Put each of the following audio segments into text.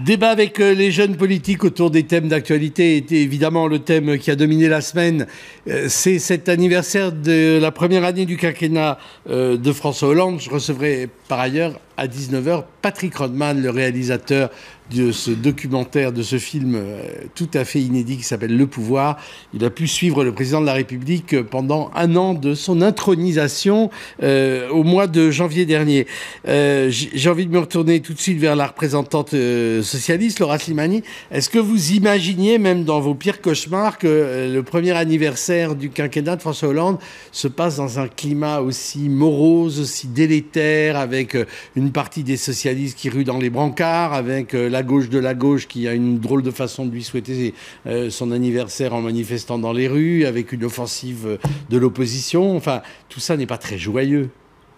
Débat avec les jeunes politiques autour des thèmes d'actualité était évidemment le thème qui a dominé la semaine. C'est cet anniversaire de la première année du quinquennat de François Hollande. Je recevrai par ailleurs à 19h Patrick Rodman, le réalisateur de ce documentaire, de ce film tout à fait inédit qui s'appelle Le Pouvoir. Il a pu suivre le président de la République pendant un an de son intronisation au mois de janvier dernier. J'ai envie de me retourner tout de suite vers la représentante socialiste, Laura Slimani. Est-ce que vous imaginiez, même dans vos pires cauchemars, que le premier anniversaire du quinquennat de François Hollande se passe dans un climat aussi morose, aussi délétère, avec une partie des socialistes qui ruent dans les brancards, avec la gauche de la gauche qui a une drôle de façon de lui souhaiter son anniversaire en manifestant dans les rues, avec une offensive de l'opposition. Enfin, tout ça n'est pas très joyeux.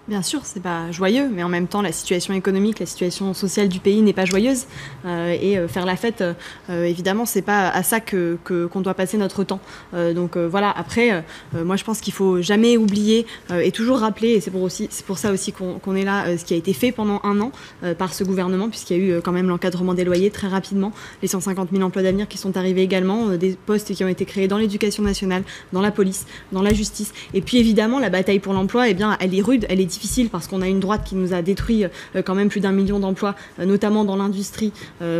Bien sûr, c'est pas joyeux, mais en même temps, la situation économique, la situation sociale du pays n'est pas joyeuse. Et faire la fête, évidemment, c'est pas à ça qu'on doit passer notre temps. Donc voilà, après, moi je pense qu'il faut jamais oublier et toujours rappeler, et c'est pour ça aussi qu'on est là, ce qui a été fait pendant un an par ce gouvernement, puisqu'il y a eu quand même l'encadrement des loyers très rapidement, les 150 000 emplois d'avenir qui sont arrivés également, des postes qui ont été créés dans l'éducation nationale, dans la police, dans la justice. Et puis évidemment, la bataille pour l'emploi, eh bien, elle est rude, elle est difficile parce qu'on a une droite qui nous a détruit quand même plus d'1 million d'emplois, notamment dans l'industrie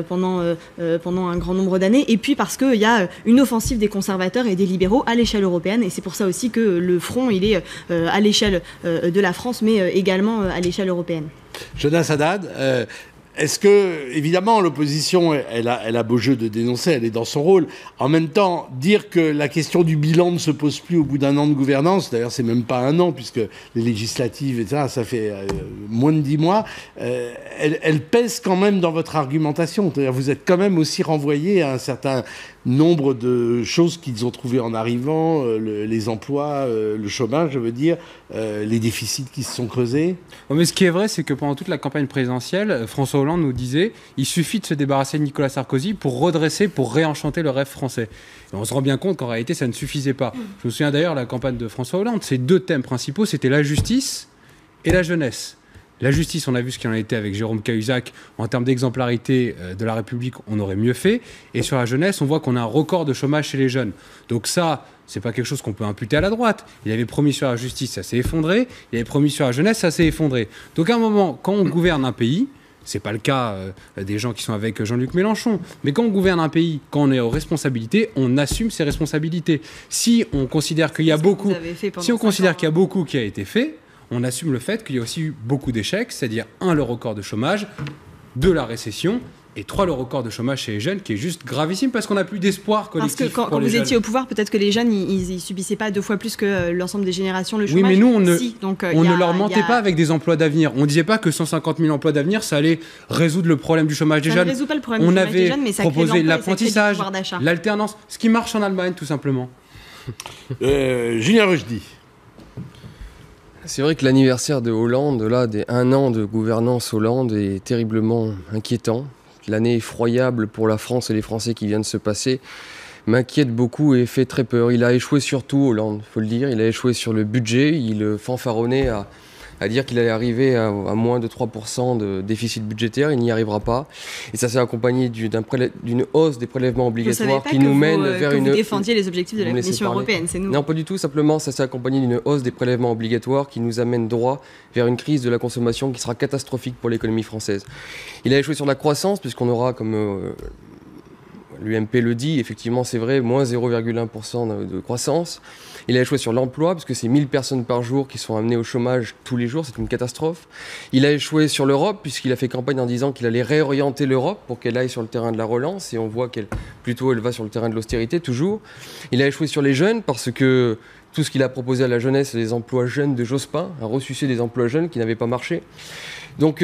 pendant un grand nombre d'années, et puis parce qu'il y a une offensive des conservateurs et des libéraux à l'échelle européenne, et c'est pour ça aussi que le front il est à l'échelle de la France, mais également à l'échelle européenne. Jonas Haddad, est-ce que, évidemment, l'opposition, elle a beau jeu de dénoncer, elle est dans son rôle. En même temps, dire que la question du bilan ne se pose plus au bout d'un an de gouvernance, d'ailleurs, c'est même pas un an, puisque les législatives, etc., ça fait moins de 10 mois, elle pèse quand même dans votre argumentation. C'est-à-dire, vous êtes quand même aussi renvoyé à un certain nombre de choses qu'ils ont trouvées en arrivant, les emplois, le chômage, je veux dire, les déficits qui se sont creusés. Mais ce qui est vrai, c'est que pendant toute la campagne présidentielle, François Hollande nous disait il suffit de se débarrasser de Nicolas Sarkozy pour redresser, pour réenchanter le rêve français. Et on se rend bien compte qu'en réalité, ça ne suffisait pas. Je me souviens d'ailleurs de la campagne de François Hollande. Ces deux thèmes principaux, c'était la justice et la jeunesse. La justice, on a vu ce qu'il en était avec Jérôme Cahuzac. En termes d'exemplarité de la République, on aurait mieux fait. Et sur la jeunesse, on voit qu'on a un record de chômage chez les jeunes. Donc ça, c'est pas quelque chose qu'on peut imputer à la droite. Il avait promis sur la justice, ça s'est effondré. Il avait promis sur la jeunesse, ça s'est effondré. Donc à un moment, quand on gouverne un pays, c'est pas le cas des gens qui sont avec Jean-Luc Mélenchon, mais quand on gouverne un pays, quand on est aux responsabilités, on assume ses responsabilités. Si on considère qu'il y a beaucoup, qui a été fait, on assume le fait qu'il y a aussi eu beaucoup d'échecs, c'est-à-dire 1, le record de chômage, 2, la récession, et 3, le record de chômage chez les jeunes, qui est juste gravissime parce qu'on n'a plus d'espoir collectif. Parce que quand vous étiez au pouvoir, peut-être que les jeunes, ils subissaient pas 2 fois plus que l'ensemble des générations le chômage. Oui, mais nous, on ne leur mentait pas avec des emplois d'avenir. On ne disait pas que 150 000 emplois d'avenir, ça allait résoudre le problème du chômage des jeunes. Ça ne résout pas le problème du chômage des jeunes, mais ça crée de proposé l'emploi, l'apprentissage, l'alternance, ce qui marche en Allemagne, tout simplement. Julien Rochdy. C'est vrai que l'anniversaire de Hollande, là, des 1 an de gouvernance Hollande, est terriblement inquiétant. L'année effroyable pour la France et les Français qui vient de se passer m'inquiète beaucoup et fait très peur. Il a échoué sur tout, Hollande, il faut le dire. Il a échoué sur le budget. Il fanfaronnait à dire qu'il allait arriver à moins de 3% de déficit budgétaire. Il n'y arrivera pas. Et ça s'est accompagné d'une hausse des prélèvements obligatoires qui nous mène vers une... Vous défendiez les objectifs de la Commission européenne, c'est nous. Non, pas du tout. Simplement, ça s'est accompagné d'une hausse des prélèvements obligatoires qui nous amène droit vers une crise de la consommation qui sera catastrophique pour l'économie française. Il a échoué sur la croissance, puisqu'on aura, comme l'UMP le dit, effectivement, c'est vrai, moins 0,1% de croissance. Il a échoué sur l'emploi, parce que c'est 1000 personnes par jour qui sont amenées au chômage tous les jours, c'est une catastrophe. Il a échoué sur l'Europe, puisqu'il a fait campagne en disant qu'il allait réorienter l'Europe pour qu'elle aille sur le terrain de la relance, et on voit qu'elle va sur le terrain de l'austérité, toujours. Il a échoué sur les jeunes, parce que tout ce qu'il a proposé à la jeunesse, c'est des emplois jeunes de Jospin, un ressuscité des emplois jeunes qui n'avaient pas marché. Donc,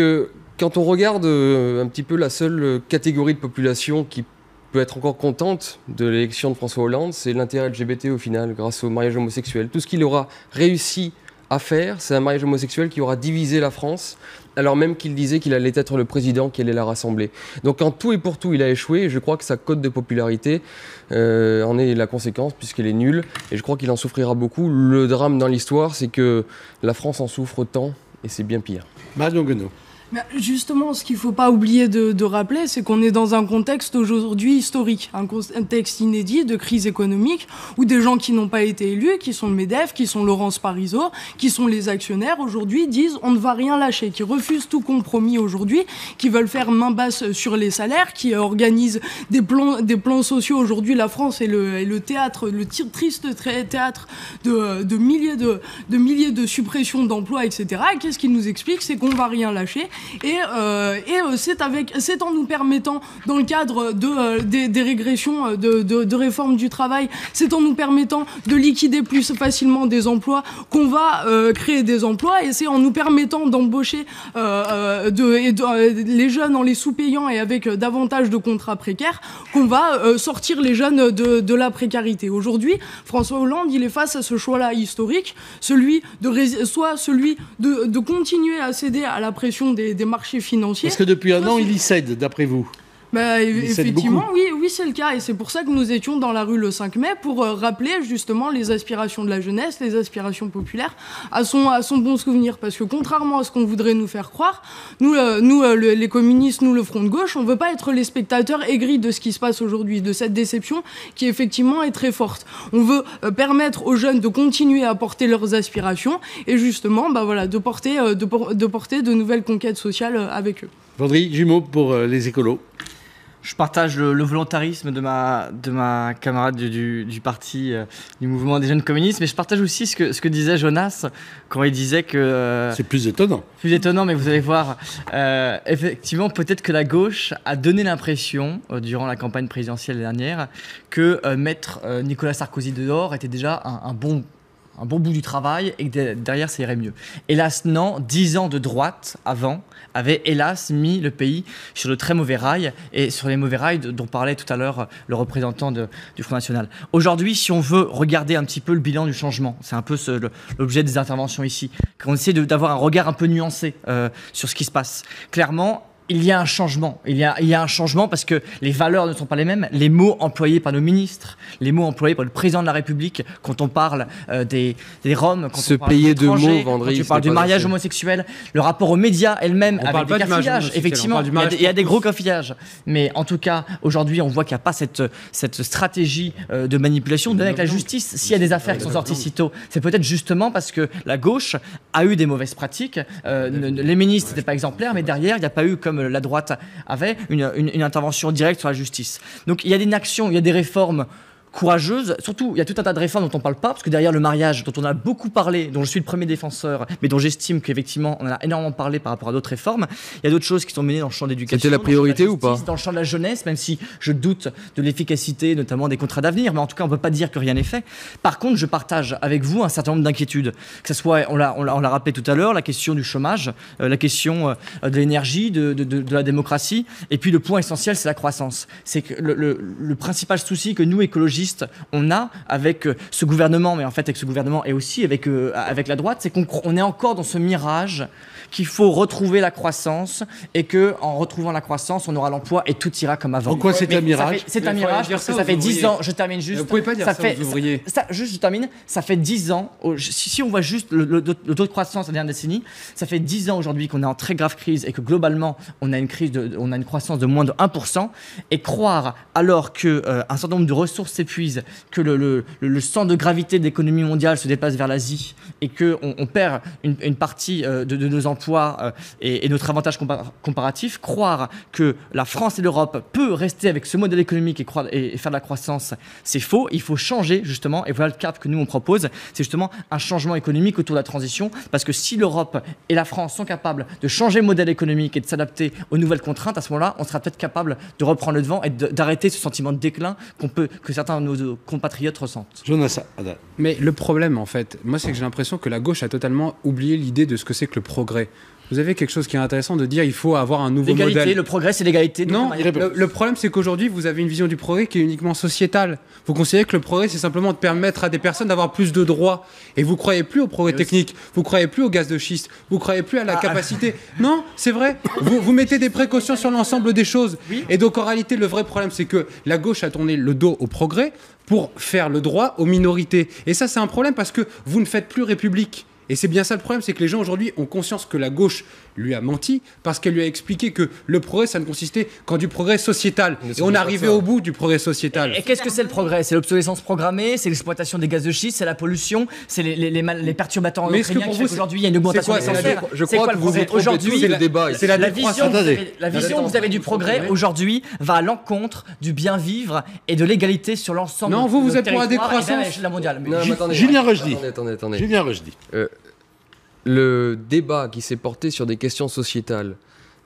quand on regarde un petit peu la seule catégorie de population qui peut être encore contente de l'élection de François Hollande, c'est l'intérêt LGBT au final, grâce au mariage homosexuel. Tout ce qu'il aura réussi à faire, c'est un mariage homosexuel qui aura divisé la France, alors même qu'il disait qu'il allait être le président qui allait la rassembler. Donc en tout et pour tout, il a échoué, et je crois que sa cote de popularité en est la conséquence, puisqu'elle est nulle, et je crois qu'il en souffrira beaucoup. Le drame dans l'histoire, c'est que la France en souffre autant, et c'est bien pire. Manon Guenot. Justement, ce qu'il ne faut pas oublier de rappeler, c'est qu'on est dans un contexte aujourd'hui historique, un contexte inédit de crise économique, où des gens qui n'ont pas été élus, qui sont le MEDEF, qui sont Laurence Parisot, qui sont les actionnaires, aujourd'hui disent on ne va rien lâcher, qui refusent tout compromis aujourd'hui, qui veulent faire main basse sur les salaires, qui organisent des plans sociaux. Aujourd'hui, la France est le théâtre, le triste théâtre de milliers de suppressions d'emplois, etc. Et qu'est-ce qu'ils nous expliquent? C'est qu'on ne va rien lâcher. Et c'est en nous permettant, dans le cadre des régressions de réforme du travail, c'est en nous permettant de liquider plus facilement des emplois qu'on va créer des emplois, et c'est en nous permettant d'embaucher les jeunes en les sous-payant et avec davantage de contrats précaires qu'on va sortir les jeunes de la précarité. Aujourd'hui, François Hollande, il est face à ce choix-là historique, celui de continuer à céder à la pression des marchés financiers. Est-ce que depuis un an, il y cède, d'après vous? Effectivement, oui, c'est le cas. Et c'est pour ça que nous étions dans la rue le 5 mai pour rappeler justement les aspirations de la jeunesse, les aspirations populaires à son bon souvenir. Parce que contrairement à ce qu'on voudrait nous faire croire, nous les communistes, nous le Front de gauche, on ne veut pas être les spectateurs aigris de ce qui se passe aujourd'hui, de cette déception qui effectivement est très forte. On veut permettre aux jeunes de continuer à porter leurs aspirations et justement de porter de nouvelles conquêtes sociales avec eux. Vendry, jumeau pour les écolos. Je partage le volontarisme de ma camarade du parti, du mouvement des jeunes communistes, mais je partage aussi ce que disait Jonas quand il disait que... c'est plus étonnant. Plus étonnant, mais vous allez voir, effectivement, peut-être que la gauche a donné l'impression, durant la campagne présidentielle dernière, que mettre Nicolas Sarkozy dehors était déjà un bon bout du travail et que derrière ça irait mieux. Hélas non, 10 ans de droite avant avaient hélas mis le pays sur de très mauvais rails, et sur les mauvais rails dont parlait tout à l'heure le représentant du Front National. Aujourd'hui, si on veut regarder un petit peu le bilan du changement, c'est un peu l'objet des interventions ici, qu'on essaie d'avoir un regard un peu nuancé sur ce qui se passe. Clairement, il y a un changement. Il y a un changement parce que les valeurs ne sont pas les mêmes. Les mots employés par nos ministres, les mots employés par le président de la République quand on parle des Roms, quand on parle des étrangers, quand on parle du mariage homosexuel, le rapport aux médias elles-mêmes avec des cafillages. Effectivement, il y a des gros cafillages. Mais en tout cas, aujourd'hui, on voit qu'il n'y a pas cette stratégie de manipulation. Même avec la justice, s'il y a des affaires qui sont sorties si tôt, c'est peut-être justement parce que la gauche a eu des mauvaises pratiques. Les ministres n'étaient pas exemplaires, mais derrière, il n'y a pas eu, comme la droite avait, une intervention directe sur la justice. Donc il y a une action, il y a des réformes courageuse. Surtout, il y a tout un tas de réformes dont on ne parle pas, parce que derrière le mariage, dont on a beaucoup parlé, dont je suis le premier défenseur, mais dont j'estime qu'effectivement, on en a énormément parlé par rapport à d'autres réformes, il y a d'autres choses qui sont menées dans le champ de l'éducation. C'était la priorité ou pas? Dans le champ de la jeunesse, même si je doute de l'efficacité, notamment des contrats d'avenir, mais en tout cas, on ne peut pas dire que rien n'est fait. Par contre, je partage avec vous un certain nombre d'inquiétudes. Que ce soit, on l'a rappelé tout à l'heure, la question du chômage, la question de l'énergie, de la démocratie, et puis le point essentiel, c'est la croissance. C'est que le principal souci que nous, écologistes, on a avec ce gouvernement, mais en fait avec ce gouvernement et aussi avec la droite, c'est qu'on est encore dans ce mirage qu'il faut retrouver la croissance et que en retrouvant la croissance, on aura l'emploi et tout ira comme avant. Pourquoi c'est un mirage? C'est un mirage parce que ça fait 10 ans. Je termine juste. Vous pouvez pas dire ça aux ouvriers. Je termine. Ça fait 10 ans. Si on voit juste le taux de croissance la dernière décennie, ça fait 10 ans aujourd'hui qu'on est en très grave crise et que globalement on a une croissance de moins de 1%. Et croire alors que un certain nombre de ressources s'épuisent, que le centre de gravité de l'économie mondiale se déplace vers l'Asie et que on perd une partie de nos emplois et notre avantage comparatif, croire que la France et l'Europe peut rester avec ce modèle économique et faire de la croissance, c'est faux. Il faut changer justement, et voilà le cap que nous on propose, c'est justement un changement économique autour de la transition, parce que si l'Europe et la France sont capables de changer le modèle économique et de s'adapter aux nouvelles contraintes, à ce moment-là, on sera peut-être capable de reprendre le devant et d'arrêter ce sentiment de déclin que certains de nos compatriotes ressentent. Jonas. Mais le problème, en fait, moi, c'est que j'ai l'impression que la gauche a totalement oublié l'idée de ce que c'est que le progrès. Vous avez quelque chose qui est intéressant de dire il faut avoir un nouveau modèle. Le progrès, c'est l'égalité. Non, le problème, c'est qu'aujourd'hui, vous avez une vision du progrès qui est uniquement sociétale. Vous considérez que le progrès, c'est simplement de permettre à des personnes d'avoir plus de droits. Et vous croyez plus au progrès technique, vous croyez plus au gaz de schiste, vous croyez plus à la capacité. Non, c'est vrai. Vous mettez des précautions sur l'ensemble des choses. Oui. Et donc, en réalité, le vrai problème, c'est que la gauche a tourné le dos au progrès pour faire le droit aux minorités. Et ça, c'est un problème parce que vous ne faites plus République. Et c'est bien ça le problème, c'est que les gens aujourd'hui ont conscience que la gauche lui a menti parce qu'elle lui a expliqué que le progrès, ça ne consistait qu'en du progrès sociétal. Et on est arrivé au bout du progrès sociétal. Et qu'est-ce que c'est le progrès? C'est l'obsolescence programmée, c'est l'exploitation des gaz de schiste, c'est la pollution, c'est les perturbateurs endocriniens qui font qu'aujourd'hui il y a une augmentation des cancers. Je crois que vous vous trompez tous le débat. C'est la vision que vous avez du progrès aujourd'hui va à l'encontre du bien vivre et de l'égalité sur l'ensemble. Non, vous êtes pour la décroissance. À l'échelle mondiale. Julien Rochdy. Attendez. Julien Rochdy. Le débat qui s'est porté sur des questions sociétales,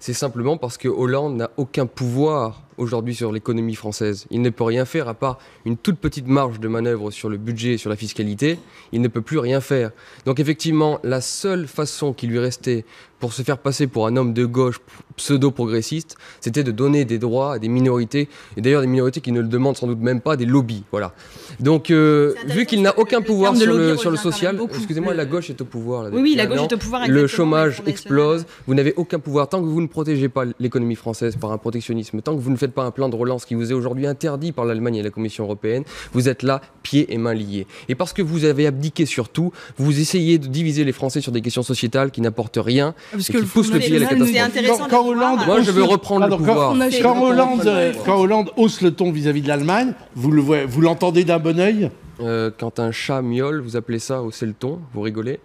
c'est simplement parce que Hollande n'a aucun pouvoir aujourd'hui sur l'économie française. Il ne peut rien faire à part une toute petite marge de manœuvre sur le budget et sur la fiscalité. Il ne peut plus rien faire. Donc effectivement, la seule façon qui lui restait pour se faire passer pour un homme de gauche pseudo-progressiste, c'était de donner des droits à des minorités, et d'ailleurs des minorités qui ne le demandent sans doute même pas, des lobbies. Voilà. Donc vu qu'il n'a aucun pouvoir sur le social, excusez-moi, la gauche est au pouvoir. Là, oui, la gauche est au pouvoir. Le chômage explose, vous n'avez aucun pouvoir. Tant que vous ne protégez pas l'économie française par un protectionnisme, tant que vous ne faites pas un plan de relance qui vous est aujourd'hui interdit par l'Allemagne et la Commission européenne, vous êtes là, pieds et mains liés. Et parce que vous avez abdiqué sur tout, vous essayez de diviser les Français sur des questions sociétales qui n'apportent rien, parce et que qui poussent le pays à la catastrophe. Quand Hollande, moi, je veux reprendre le pouvoir. Quand Hollande hausse le ton vis-à-vis de l'Allemagne, vous l'entendez d'un bon œil? Quand un chat miaule, vous appelez ça hausser le ton, vous rigolez.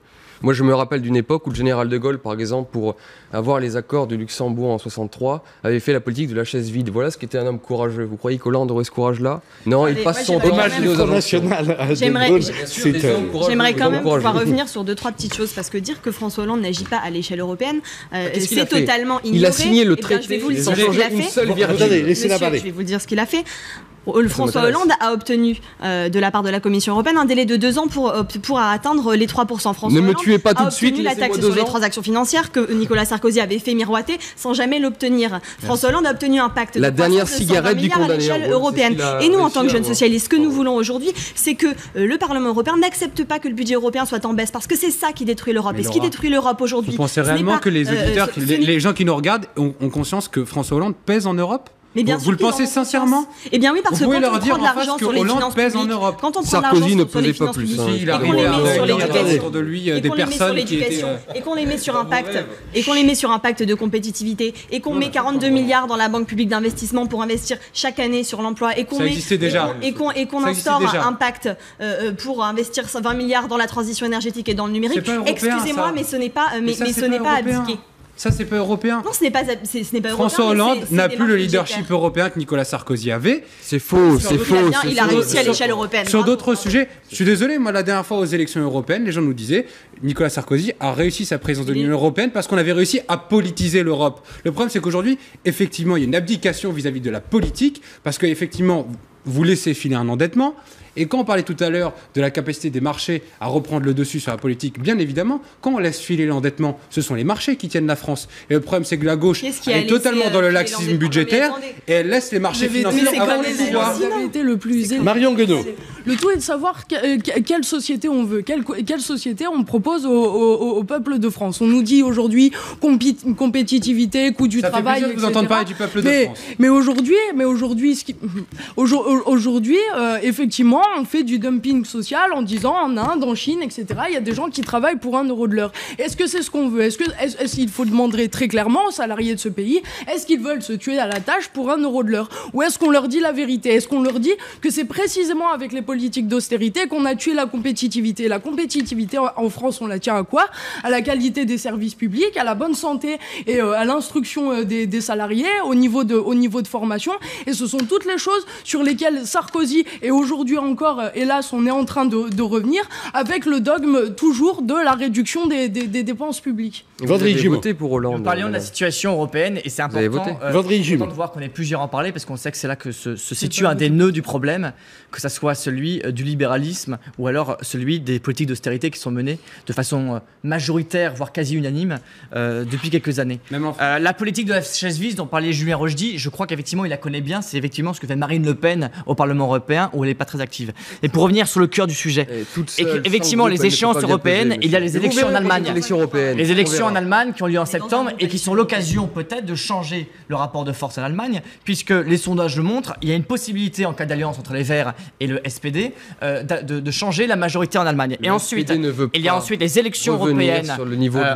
Moi, je me rappelle d'une époque où le général de Gaulle, par exemple, pour avoir les accords de Luxembourg en 63, avait fait la politique de la chaise vide. Voilà ce qu'était un homme courageux. Vous croyez qu'Hollande aurait ce courage-là? Non, il passe son temps hommage national. J'aimerais quand même pouvoir revenir sur 2-3 petites choses, parce que dire que François Hollande n'agit pas à l'échelle européenne, c'est totalement ignoré. Il a signé le traité sans changer une seule virgule. Je vais vous dire ce qu'il a fait. François Hollande a obtenu de la part de la Commission européenne un délai de 2 ans pour atteindre les 3%. François ne me Hollande tuez pas tout de suite. La taxe sur les transactions financières que Nicolas Sarkozy avait fait miroiter sans jamais l'obtenir. François Hollande a obtenu un pacte la dernière cigarette du condamné à l'échelle européenne. Et nous, en tant que jeunes socialistes, ce que nous voulons aujourd'hui, c'est que le Parlement européen n'accepte pas que le budget européen soit en baisse, parce que c'est ça qui détruit l'Europe. Et ce qui détruit l'Europe aujourd'hui, vous pensez réellement que les auditeurs, les gens qui nous regardent ont conscience que François Hollande pèse en Europe? Mais bien vous le pensez sincèrement? Eh bien oui, parce que quand on prend de l'argent sur les finances publiques, quand on prend de l'argent sur les finances publiques, il a autour de lui des personnes qui étaient et qu'on les met sur un pacte, de compétitivité, et qu'on met 42 milliards dans la banque publique d'investissement pour investir chaque année sur l'emploi, et qu'on instaure un pacte pour investir 20 milliards dans la transition énergétique et dans le numérique. Excusez-moi, mais ce n'est pas abdiqué. Ça, c'est pas européen. Non, ce n'est pas européen. François Hollande n'a plus le leadership européen que Nicolas Sarkozy avait. C'est faux, c'est faux. Il a réussi à l'échelle européenne. Sur d'autres sujets, je suis désolé, moi, la dernière fois aux élections européennes, les gens nous disaient Nicolas Sarkozy a réussi sa présidence de l'Union européenne parce qu'on avait réussi à politiser l'Europe. Le problème, c'est qu'aujourd'hui, effectivement, il y a une abdication vis-à-vis de la politique, parce qu'effectivement, vous laissez filer un endettement. Et quand on parlait tout à l'heure de la capacité des marchés à reprendre le dessus sur la politique, bien évidemment, quand on laisse filer l'endettement, ce sont les marchés qui tiennent la France. Et le problème, c'est que la gauche est totalement dans le laxisme budgétaire et elle laisse les marchés financiers avoir le pouvoir. Marion Guenaud. Le tout est de savoir quelle société on veut, quelle société on propose au peuple de France. On nous dit aujourd'hui compétitivité, coût du travail, etc. Vous n'entendez pas du peuple de France. Mais aujourd'hui, effectivement, on fait du dumping social en disant en Inde, en Chine, etc. Il y a des gens qui travaillent pour 1 euro de l'heure. Est-ce que c'est ce qu'on veut? Est-ce qu'il faut demander très clairement aux salariés de ce pays, est-ce qu'ils veulent se tuer à la tâche pour 1 euro de l'heure? Ou est-ce qu'on leur dit la vérité? Est-ce qu'on leur dit que c'est précisément avec les politiques d'austérité qu'on a tué la compétitivité? La compétitivité en France, on la tient à quoi? À la qualité des services publics, à la bonne santé et à l'instruction des salariés, au niveau de formation. Et ce sont toutes les choses sur lesquelles Sarkozy est aujourd'hui encore, hélas, on est en train de revenir avec le dogme toujours de la réduction des dépenses publiques. Vous avez voté pour Hollande. Nous parlions de la situation européenne et c'est important de voir qu'on ait plusieurs en parler, parce qu'on sait que c'est là que se situe un des nœuds du problème, que ce soit celui du libéralisme ou alors celui des politiques d'austérité qui sont menées de façon majoritaire, voire quasi unanime, depuis quelques années. La politique de la chaise vide dont parlait Julien Rochdy, je crois qu'effectivement il la connaît bien, c'est effectivement ce que fait Marine Le Pen au Parlement européen où elle n'est pas très active. Et pour revenir sur le cœur du sujet, effectivement, les échéances européennes, il y a les élections en Allemagne. Les élections en Allemagne qui ont lieu en septembre et qui sont l'occasion peut-être de changer le rapport de force en Allemagne, puisque les sondages le montrent, il y a une possibilité en cas d'alliance entre les Verts et le SPD de changer la majorité en Allemagne. Et ensuite, il y a ensuite les élections européennes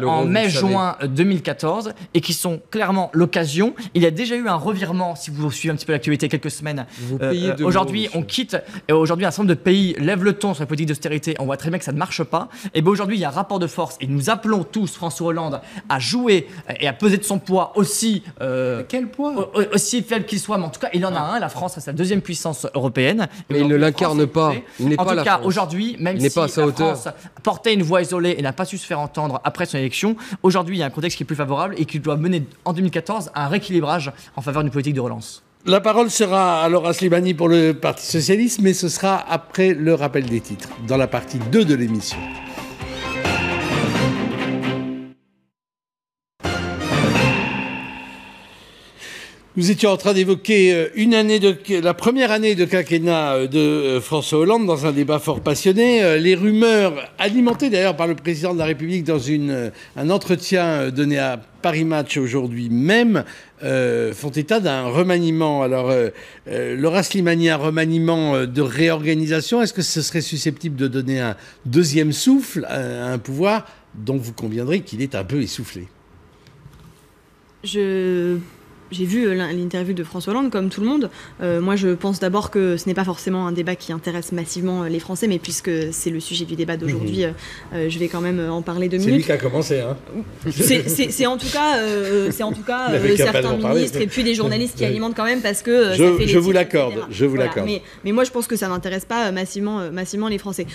en mai-juin 2014 et qui sont clairement l'occasion. Il y a déjà eu un revirement, si vous suivez un petit peu l'actualité, quelques semaines. Aujourd'hui, on quitte, et aujourd'hui un certain nombre de pays lèvent le ton sur la politique d'austérité. On voit très bien que ça ne marche pas. Et bien aujourd'hui, il y a un rapport de force et nous appelons tous François Hollande à jouer et à peser de son poids aussi. Quel poids aussi faible qu'il soit, mais en tout cas, il en a un. La France reste la deuxième puissance européenne. Mais il ne l'incarne pas. Il n'est en pas tout la cas, France. aujourd'hui, même si la France portait une voix isolée et n'a pas su se faire entendre après son élection, aujourd'hui, il y a un contexte qui est plus favorable et qui doit mener en 2014 à un rééquilibrage en faveur d'une politique de relance. La parole sera alors à Slimani pour le Parti Socialiste, mais ce sera après le rappel des titres, dans la partie 2 de l'émission. Nous étions en train d'évoquer la première année de quinquennat de François Hollande dans un débat fort passionné. Les rumeurs, alimentées d'ailleurs par le président de la République dans un entretien donné à Paris Match aujourd'hui même, font état d'un remaniement. Alors, Laura Slimani, un remaniement de réorganisation, est-ce que ce serait susceptible de donner un deuxième souffle à un pouvoir dont vous conviendrez qu'il est un peu essoufflé ? J'ai vu l'interview de François Hollande, comme tout le monde. Moi, je pense d'abord que ce n'est pas forcément un débat qui intéresse massivement les Français, mais puisque c'est le sujet du débat d'aujourd'hui, je vais quand même en parler 2 minutes. C'est lui qui a commencé, hein. C'est en tout cas, certains ministres et puis des journalistes qui alimentent quand même parce que ça fait je vous l'accorde. Mais moi, je pense que ça n'intéresse pas massivement les Français.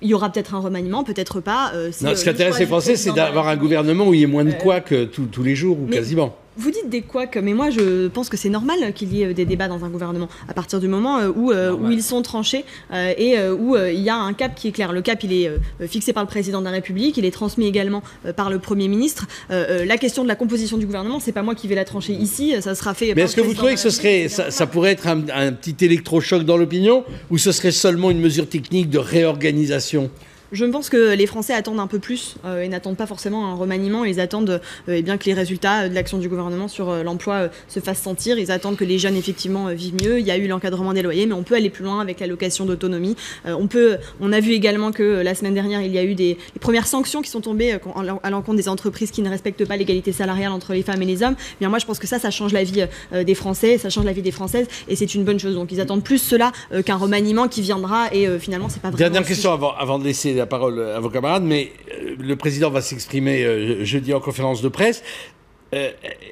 Il y aura peut-être un remaniement, peut-être pas. Ce qui intéresse les Français, c'est d'avoir un gouvernement où il y ait moins de couacs tous les jours, ou quasiment. Vous dites des couacs, mais moi je pense que c'est normal qu'il y ait des débats dans un gouvernement à partir du moment où ils sont tranchés et où il y a un cap qui est clair. Le cap, il est fixé par le président de la République, il est transmis également par le Premier ministre. La question de la composition du gouvernement, c'est pas moi qui vais la trancher ici, ça sera fait. Mais est-ce que vous trouvez que ça pourrait être un petit électrochoc dans l'opinion, ou ce serait seulement une mesure technique de réorganisation ? Je pense que les Français attendent un peu plus et n'attendent pas forcément un remaniement. Ils attendent bien que les résultats de l'action du gouvernement sur l'emploi se fassent sentir. Ils attendent que les jeunes, effectivement, vivent mieux. Il y a eu l'encadrement des loyers, mais on peut aller plus loin avec l'allocation d'autonomie. On a vu également que la semaine dernière, il y a eu les premières sanctions qui sont tombées à l'encontre des entreprises qui ne respectent pas l'égalité salariale entre les femmes et les hommes. Bien, moi, je pense que ça change la vie des Français, ça change la vie des Françaises, et c'est une bonne chose. Donc, ils attendent plus cela qu'un remaniement qui viendra, et finalement, c'est pas vraiment... Dernière question avant de laisser la parole à vos camarades, mais le président va s'exprimer jeudi en conférence de presse.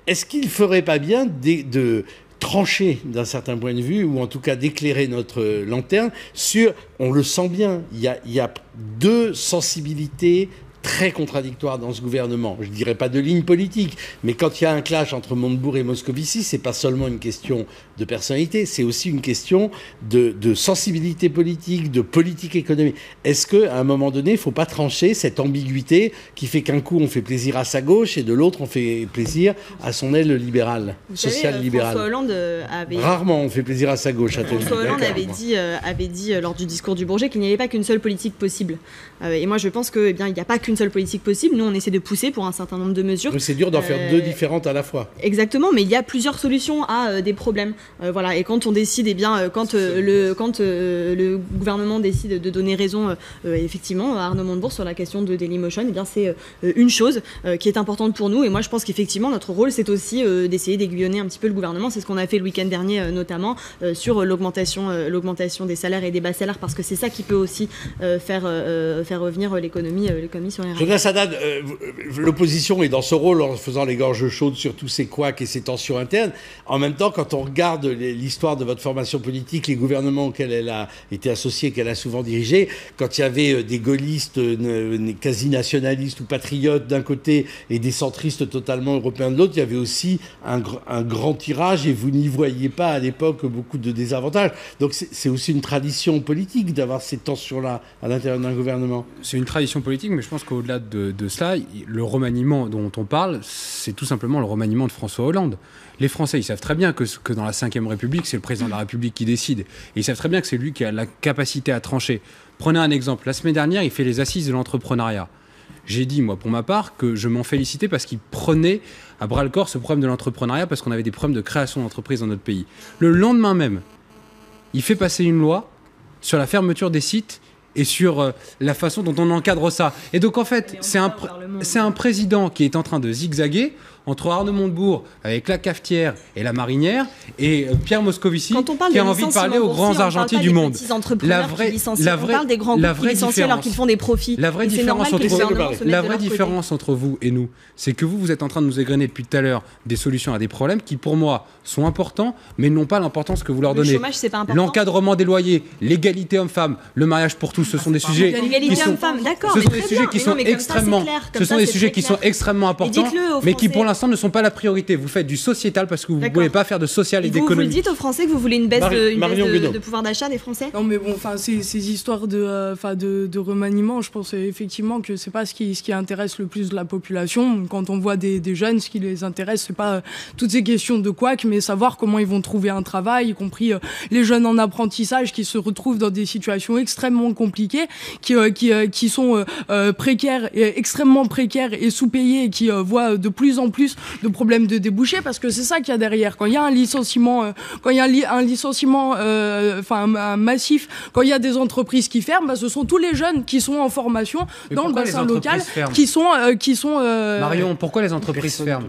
Est-ce qu'il ne ferait pas bien de trancher d'un certain point de vue, ou en tout cas d'éclairer notre lanterne sur, on le sent bien, il y a 2 sensibilités très contradictoires dans ce gouvernement. Je ne dirais pas de ligne politique, mais quand il y a un clash entre Montebourg et Moscovici, c'est pas seulement une question de personnalité, c'est aussi une question de sensibilité politique, de politique économique. Est-ce qu'à un moment donné, il ne faut pas trancher cette ambiguïté qui fait qu'un coup, on fait plaisir à sa gauche et de l'autre, on fait plaisir à son aile libérale, social-libérale. François Hollande avait... Rarement on fait plaisir à sa gauche. François Hollande avait dit lors du discours du Bourget qu'il n'y avait pas qu'une seule politique possible. Et moi, je pense qu'il n'y a pas qu'une seule politique possible. Nous, on essaie de pousser pour un certain nombre de mesures. Donc c'est dur d'en faire 2 différentes à la fois. Exactement, mais il y a plusieurs solutions à des problèmes. Voilà. Et quand on décide, quand le gouvernement décide de donner raison, effectivement, à Arnaud Montebourg sur la question de Dailymotion, eh bien c'est une chose qui est importante pour nous. Et moi, je pense qu'effectivement, notre rôle, c'est aussi d'essayer d'aiguillonner un petit peu le gouvernement. C'est ce qu'on a fait le week-end dernier, notamment sur l'augmentation des salaires et des bas salaires, parce que c'est ça qui peut aussi faire revenir l'économie sur les rails. Jonas Haddad, l'opposition est dans ce rôle en faisant les gorges chaudes sur tous ces couacs et ces tensions internes. En même temps, quand on regarde l'histoire de votre formation politique, les gouvernements auxquels elle a été associée, qu'elle a souvent dirigés, quand il y avait des gaullistes quasi nationalistes ou patriotes d'un côté et des centristes totalement européens de l'autre, il y avait aussi un grand tirage, et vous n'y voyiez pas à l'époque beaucoup de désavantages. Donc c'est aussi une tradition politique d'avoir ces tensions-là à l'intérieur d'un gouvernement. C'est une tradition politique, mais je pense qu'au-delà de cela, le remaniement dont on parle, c'est tout simplement le remaniement de François Hollande. Les Français, ils savent très bien que dans la Ve République, c'est le président de la République qui décide. Et ils savent très bien que c'est lui qui a la capacité à trancher. Prenez un exemple. La semaine dernière, il fait les assises de l'entrepreneuriat. J'ai dit, moi, pour ma part, que je m'en félicitais parce qu'il prenait à bras-le-corps ce problème de l'entrepreneuriat parce qu'on avait des problèmes de création d'entreprises dans notre pays. Le lendemain même, il fait passer une loi sur la fermeture des sites et sur la façon dont on encadre ça. Et donc, en fait, c'est un président qui est en train de zigzaguer entre Arnaud Montebourg avec la cafetière et la marinière et Pierre Moscovici qui a envie de parler aux grands argentiers du monde. La vraie différence alors qu'ils font des profits. La vraie différence entre vous et nous, c'est que vous êtes en train de nous égrener depuis tout à l'heure des solutions à des problèmes qui, pour moi, sont importants, mais n'ont pas l'importance que vous leur donnez. Le chômage, c'est pas important. L'encadrement des loyers, l'égalité homme-femme, le mariage pour tous, ce sont des sujets qui sont extrêmement importants, mais qui pour l'instant ne sont pas la priorité. Vous faites du sociétal parce que vous ne voulez pas faire de social et d'économie. Vous dites aux Français que vous voulez une baisse de pouvoir d'achat des Français? Non, mais bon, ces histoires de remaniement, je pense effectivement que c'est pas ce qui intéresse le plus la population. Quand on voit des jeunes, ce qui les intéresse, c'est pas toutes ces questions de couac, mais savoir comment ils vont trouver un travail, y compris les jeunes en apprentissage qui se retrouvent dans des situations extrêmement compliquées, qui sont précaires, extrêmement précaires et sous-payés, et qui voient de plus en plus de problèmes de débouchés, parce que c'est ça qu'il y a derrière. Quand il y a un licenciement, massif, quand il y a des entreprises qui ferment, ce sont tous les jeunes qui sont en formation dans le bassin local qui sont Marion, pourquoi les entreprises ferment?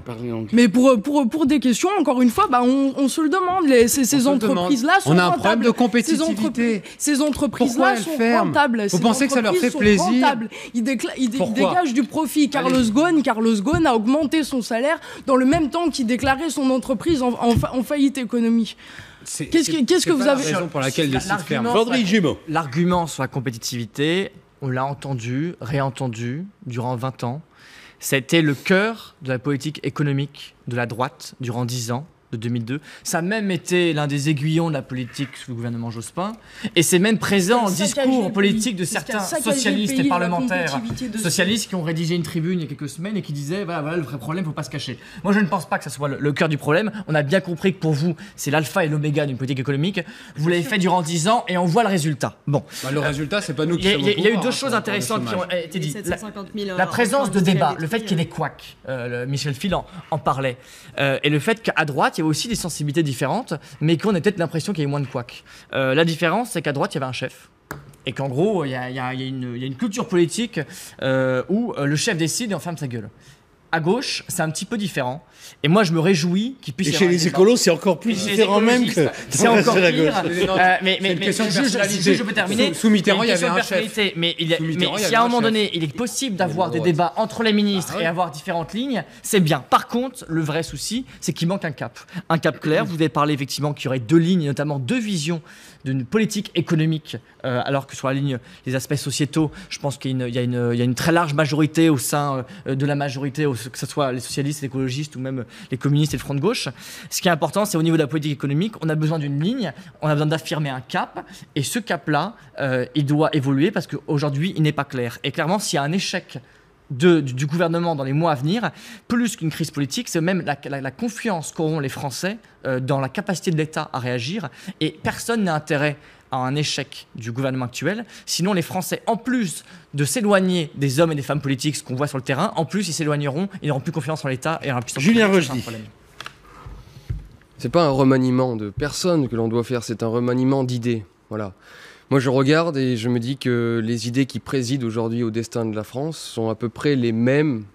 Mais pour des questions, encore une fois, on se le demande. Ces entreprises-là sont rentables. On a un problème de compétitivité. Ces entreprises-là sont rentables. Vous pensez que ça leur fait plaisir? Ils dégagent du profit. Carlos Ghosn a augmenté son salaire dans le même temps qu'il déclarait son entreprise en faillite économique. Qu'est-ce que vous avez... raison pour laquelle les sites ferment. L'argument sur la compétitivité, on l'a entendu, réentendu durant 20 ans. Ça a été le cœur de la politique économique de la droite durant 10 ans. De 2002. Ça a même été l'un des aiguillons de la politique sous le gouvernement Jospin. Et c'est même présent en discours politique de certains socialistes et parlementaires socialistes qui ont rédigé une tribune il y a quelques semaines et qui disaient voilà le vrai problème, il ne faut pas se cacher. Moi, je ne pense pas que ça soit le cœur du problème. On a bien compris que pour vous, c'est l'alpha et l'oméga d'une politique économique. Vous l'avez fait durant 10 ans et on voit le résultat. Bon. Le résultat, c'est pas nous qui sommes au pouvoir. Il y a eu deux choses intéressantes qui ont été dites. La présence de débat, le fait qu'il y ait des couacs, Michel Phil en parlait, et le fait qu'à droite, il y avait aussi des sensibilités différentes, mais qu'on ait peut-être l'impression qu'il y ait moins de couacs. La différence, c'est qu'à droite, il y avait un chef. Et qu'en gros, il y a une culture politique où le chef décide et on ferme sa gueule. À gauche, c'est un petit peu différent. Et moi, je me réjouis qu'il puisse y avoir. Et chez les écolos, c'est encore plus différent même que. C'est encore pire. Mais je peux terminer. Sous Mitterrand, il y avait un chef. Mais si à un moment donné, il est possible d'avoir des débats entre les ministres et avoir différentes lignes, c'est bien. Par contre, le vrai souci, c'est qu'il manque un cap. Un cap clair. Vous avez parlé effectivement qu'il y aurait deux lignes, notamment deux visions d'une politique économique, alors que sur la ligne des aspects sociétaux, je pense qu'il y a une très large majorité au sein de la majorité, que ce soit les socialistes, les écologistes ou même les communistes et le front de gauche. Ce qui est important, c'est au niveau de la politique économique, on a besoin d'une ligne, on a besoin d'affirmer un cap, et ce cap-là, il doit évoluer parce qu'aujourd'hui, il n'est pas clair. Et clairement, s'il y a un échec du gouvernement dans les mois à venir, plus qu'une crise politique, c'est même la confiance qu'auront les Français dans la capacité de l'État à réagir, et personne n'a intérêt à un échec du gouvernement actuel. Sinon, les Français, en plus de s'éloigner des hommes et des femmes politiques, ce qu'on voit sur le terrain, en plus, ils s'éloigneront, ils n'auront plus confiance en l'État et en la puissance. Julien Rochdy. C'est pas un remaniement de personnes que l'on doit faire, c'est un remaniement d'idées. Voilà. Moi, je regarde et je me dis que les idées qui président aujourd'hui au destin de la France sont à peu près les mêmes,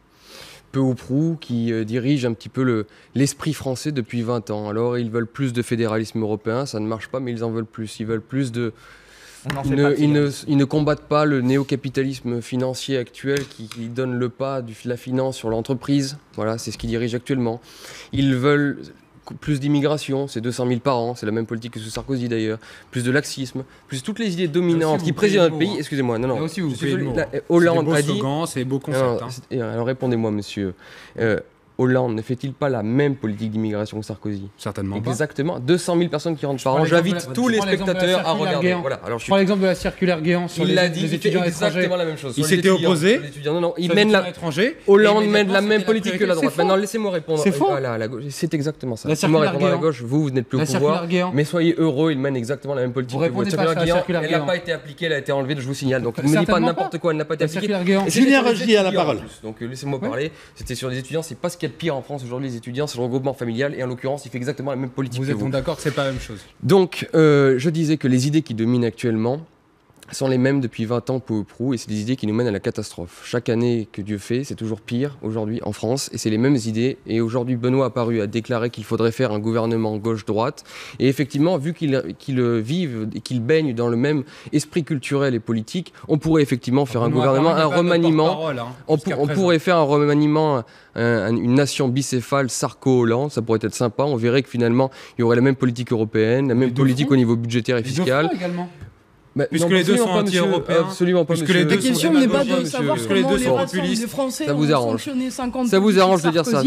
peu ou prou, qui dirigent un petit peu l'esprit français depuis 20 ans. Alors, ils veulent plus de fédéralisme européen, ça ne marche pas, mais ils en veulent plus. Ils veulent plus de... Ils ne combattent pas le néo-capitalisme financier actuel qui donne le pas de la finance sur l'entreprise. Voilà, c'est ce qu'ils dirigent actuellement. Ils veulent plus d'immigration, c'est 200 000 par an, c'est la même politique que sous Sarkozy d'ailleurs. Plus de laxisme, plus toutes les idées dominantes qui président notre pays. Excusez-moi, non. Aussi, vous Hollande a dit... C'est beau concept. Alors répondez-moi, monsieur. Hollande ne fait-il pas la même politique d'immigration que Sarkozy? Certainement pas. Exactement. 200 000 personnes qui rentrent par an. J'invite tous les spectateurs à regarder. Voilà. Alors, Je prends l'exemple de la circulaire Guéant sur les étudiants étrangers. Exactement la même chose. Il s'était opposé. Non, il mène la... Hollande mène la même politique que la droite. Maintenant, laissez-moi répondre. C'est faux. À la gauche. C'est exactement ça. Laissez-moi répondre à la gauche. Vous n'êtes plus au pouvoir. Mais soyez heureux, il mène exactement la même politique. Vous répondez pas à la circulaire Guéant. Elle n'a pas été appliquée, elle a été enlevée, je vous signale. Donc ne me dites pas n'importe quoi, elle n'a pas été appliquée. Julien Rogier a la parole. Donc laissez-moi parler. C'était sur les étudiants, c'est pas ce qu'il y a de pire en France aujourd'hui, les étudiants, c'est le regroupement familial et en l'occurrence, il fait exactement la même politique que vous. Vous êtes d'accord que c'est pas la même chose? Donc je disais que les idées qui dominent actuellement sont les mêmes depuis 20 ans peu ou prou, et c'est des idées qui nous mènent à la catastrophe. Chaque année que Dieu fait, c'est toujours pire aujourd'hui en France, et c'est les mêmes idées. Et aujourd'hui, Benoît Apparu a déclaré qu'il faudrait faire un gouvernement gauche-droite. Et effectivement, vu qu'ils vivent et qu'ils baignent dans le même esprit culturel et politique, on pourrait effectivement faire un gouvernement, un remaniement. On pourrait faire un remaniement, une nation bicéphale, Sarko-Hollande, ça pourrait être sympa. On verrait que finalement, il y aurait la même politique européenne, la même politique au niveau budgétaire et fiscal. Puisque les deux sont anti-européens, absolument pas. La question n'est pas de savoir comment les rassemblements des Français ont sanctionné 50 ça vous arrange de dire ça.